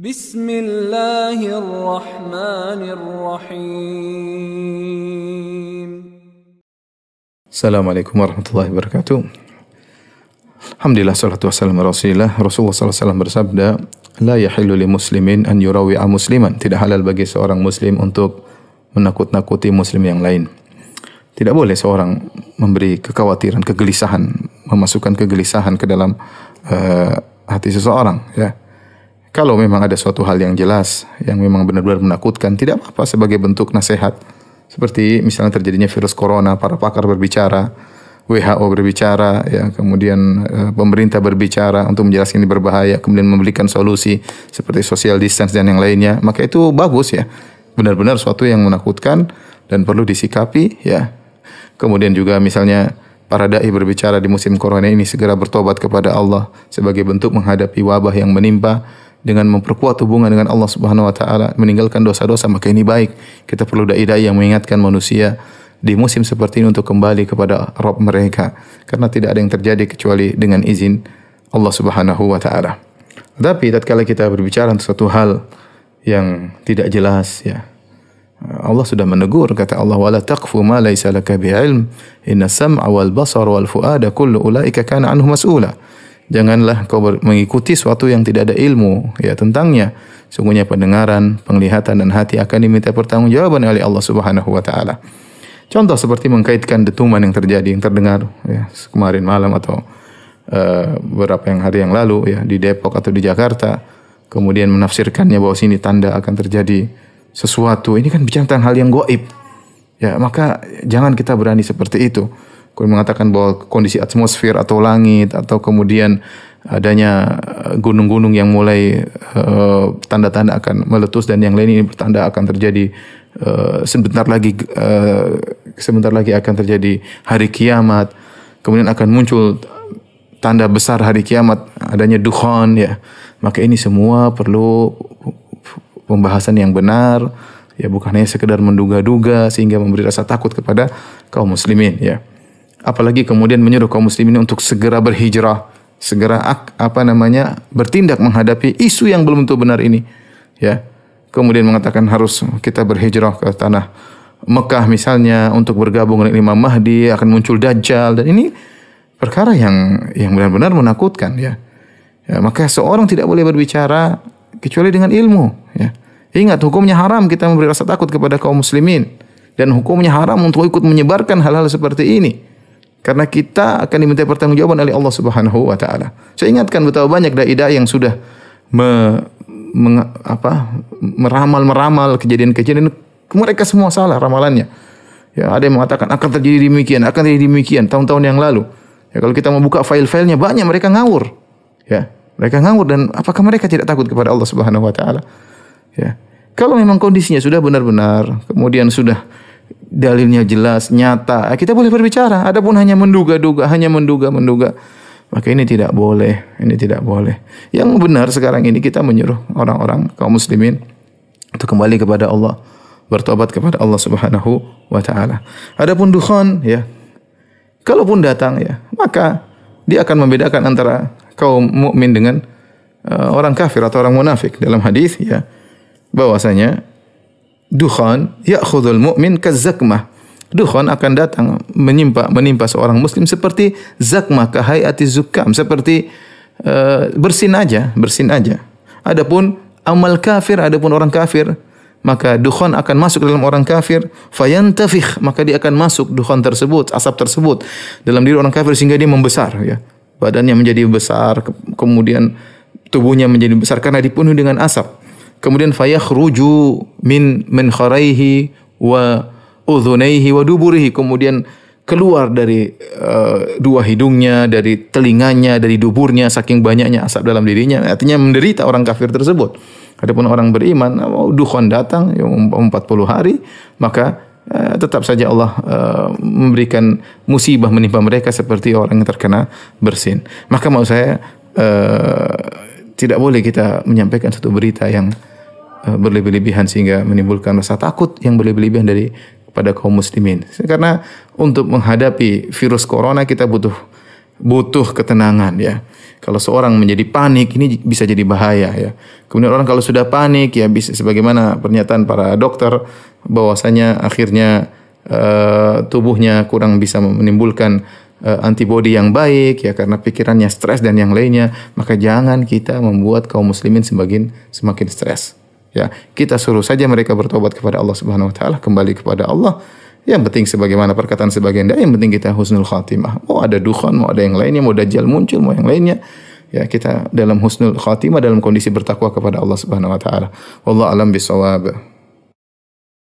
Bismillahirrahmanirrahim. Assalamualaikum warahmatullahi wabarakatuh. Alhamdulillah, salatu wassalamu ala Rasulillah. Rasulullah SAW bersabda, la yahillu li muslimin an yurawi'a musliman. Tidak halal bagi seorang muslim untuk menakut-nakuti muslim yang lain. Tidak boleh seorang memberi kekhawatiran, kegelisahan, memasukkan kegelisahan ke dalam hati seseorang, ya. Kalau memang ada suatu hal yang jelas, yang memang benar-benar menakutkan, tidak apa-apa sebagai bentuk nasihat. Seperti misalnya terjadinya virus corona, para pakar berbicara, WHO berbicara, ya, kemudian pemerintah berbicara untuk menjelaskan ini berbahaya, kemudian memberikan solusi seperti social distance dan yang lainnya, maka itu bagus, ya. Benar-benar suatu yang menakutkan dan perlu disikapi, ya. Kemudian juga misalnya para dai berbicara di musim corona ini segera bertobat kepada Allah sebagai bentuk menghadapi wabah yang menimpa dengan memperkuat hubungan dengan Allah Subhanahu wa taala, meninggalkan dosa-dosa, maka ini baik. Kita perlu dai-dai yang mengingatkan manusia di musim seperti ini untuk kembali kepada Rabb mereka, karena tidak ada yang terjadi kecuali dengan izin Allah Subhanahu wa taala. Tapi tatkala kita berbicara tentang suatu hal yang tidak jelas, ya, Allah sudah menegur, kata Allah, wala taqfu ma laysa laka bi'ilm inna sam'a wal basara wal fuada kullu ulaika kana anhu mas'ula. Janganlah kau mengikuti suatu yang tidak ada ilmu, ya, tentangnya. Sungguhnya pendengaran, penglihatan dan hati akan diminta pertanggungjawaban oleh Allah Subhanahu wa taala. Contoh seperti mengkaitkan dentuman yang terjadi, yang terdengar, ya, kemarin malam atau beberapa hari yang lalu, ya, di Depok atau di Jakarta. Kemudian menafsirkannya bahwa sini tanda akan terjadi sesuatu. Ini kan bicara tentang hal yang gaib. Ya, maka jangan kita berani seperti itu. Kemudian mengatakan bahwa kondisi atmosfer atau langit atau kemudian adanya gunung-gunung yang mulai tanda-tanda akan meletus dan yang lain ini bertanda akan terjadi sebentar lagi akan terjadi hari kiamat. Kemudian akan muncul tanda besar hari kiamat, adanya dukhan, ya. Maka ini semua perlu pembahasan yang benar, ya, bukan hanya sekedar menduga-duga sehingga memberi rasa takut kepada kaum muslimin, ya. Apalagi kemudian menyuruh kaum muslimin untuk segera berhijrah, segera bertindak menghadapi isu yang belum tentu benar ini, ya. Kemudian mengatakan harus kita berhijrah ke tanah Mekah misalnya untuk bergabung dengan Imam Mahdi, akan muncul Dajjal, dan ini perkara yang benar-benar menakutkan, ya. Ya, maka seorang tidak boleh berbicara kecuali dengan ilmu, ya. Ingat, hukumnya haram kita memberi rasa takut kepada kaum muslimin, dan hukumnya haram untuk ikut menyebarkan hal-hal seperti ini. Karena kita akan diminta pertanggungjawaban oleh Allah Subhanahu wa taala. Saya ingatkan betapa banyak dai-dai yang sudah meramal kejadian-kejadian, mereka semua salah ramalannya. Ya, ada yang mengatakan akan terjadi demikian tahun-tahun yang lalu. Ya, kalau kita membuka file-filenya banyak mereka ngawur. Ya, mereka ngawur, dan apakah mereka tidak takut kepada Allah Subhanahu wa taala? Ya. Kalau memang kondisinya sudah benar-benar, kemudian sudah dalilnya jelas, nyata, kita boleh berbicara. Adapun hanya menduga-duga, maka ini tidak boleh. Yang benar sekarang ini kita menyuruh orang-orang kaum muslimin untuk kembali kepada Allah, bertobat kepada Allah Subhanahu wa taala. Adapun dukhan, ya, kalaupun datang, ya, maka dia akan membedakan antara kaum mukmin dengan orang kafir atau orang munafik. Dalam hadis, ya, bahwasanya dukhan ya'khudhul mu'min kazzakmah. Dukhan akan datang menimpa seorang muslim seperti zakmah, kahayati zukam, seperti bersin aja. Adapun amal kafir, adapun orang kafir, maka dukhan akan masuk dalam orang kafir, fayantafikh, maka dia akan masuk dukhan tersebut, asap tersebut dalam diri orang kafir sehingga dia membesar, ya. Badannya menjadi besar, kemudian tubuhnya menjadi besar karena dipenuhi dengan asap. Kemudian fayakhruju min kharaihi wa udhunaihi wa duburihi, kemudian keluar dari dua hidungnya, dari telinganya, dari duburnya, saking banyaknya asap dalam dirinya. Artinya menderita orang kafir tersebut. Adapun orang beriman, dukhan datang 40 hari, maka tetap saja Allah memberikan musibah menimpa mereka seperti orang yang terkena bersin. Maka maksud saya tidak boleh kita menyampaikan satu berita yang berlebih-lebihan sehingga menimbulkan rasa takut yang berlebih-lebihan pada kaum muslimin. Karena untuk menghadapi virus corona kita butuh ketenangan, ya. Kalau seorang menjadi panik, ini bisa jadi bahaya ya. Kemudian orang kalau sudah panik ya bisa, sebagaimana pernyataan para dokter bahwasanya akhirnya tubuhnya kurang bisa menimbulkan antibodi yang baik ya karena pikirannya stres dan yang lainnya, maka jangan kita membuat kaum muslimin semakin stres. Ya, kita suruh saja mereka bertobat kepada Allah Subhanahu wa taala, kembali kepada Allah. Yang penting sebagaimana perkataan sebagian dai, yang penting kita husnul khatimah. Mau ada dukhan, mau ada yang lainnya, mau dajjal muncul, mau yang lainnya, ya kita dalam husnul khatimah, dalam kondisi bertakwa kepada Allah Subhanahu wa taala. Wallahu alam bisawab.